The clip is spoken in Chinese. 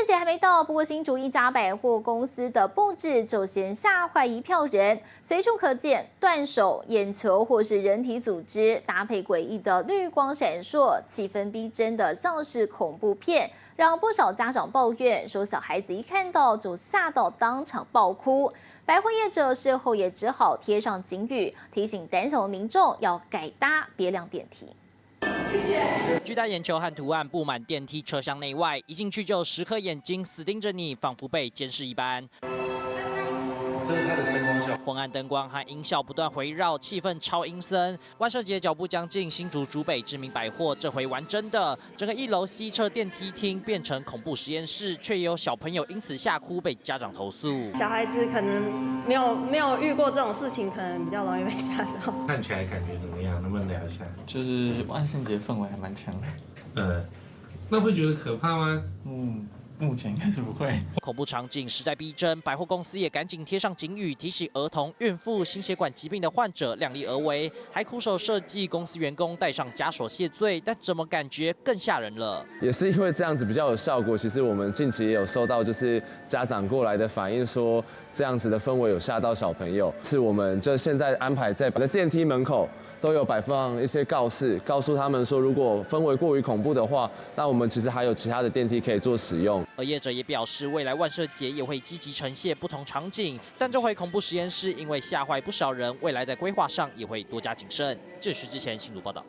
节还没到，不过新竹一家百货公司的布置就先吓坏一票人。随处可见断手、眼球或是人体组织，搭配诡异的绿光闪烁，气氛逼真的像是恐怖片，让不少家长抱怨说，小孩子一看到就吓到当场爆哭。百货业者事后也只好贴上警语，提醒胆小的民众要改搭，别亮电梯。 巨大眼球和图案布满电梯车厢内外，一进去就10颗眼睛死盯着你，仿佛被监视一般。这是它的声光效。昏暗灯光和音效不断围绕，气氛超阴森。万圣节脚步将近，新竹竹北知名百货这回玩真的，整个1楼西侧电梯厅变成恐怖实验室，却也有小朋友因此吓哭，被家长投诉。小孩子可能没有遇过这种事情，可能比较容易被吓到。看起来感觉怎么样？能不能聊一下？就是万圣节氛围还蛮强的。那会觉得可怕吗？目前应该是不会。恐怖场景实在逼真，百货公司也赶紧贴上警语，提醒儿童、孕妇、心血管疾病的患者量力而为，还苦手设计公司员工戴上枷锁谢罪，但怎么感觉更吓人了？也是因为这样子比较有效果。其实我们近期也有收到就是家长过来的反映说，这样子的氛围有吓到小朋友。是我们就现在安排在电梯门口都有摆放一些告示，告诉他们说，如果氛围过于恐怖的话，那我们其实还有其他的电梯可以做使用。而业者也表示，未来万圣节也会积极呈现不同场景，但这回恐怖实验室因为吓坏不少人，未来在规划上也会多加谨慎。这是之前新竹报道。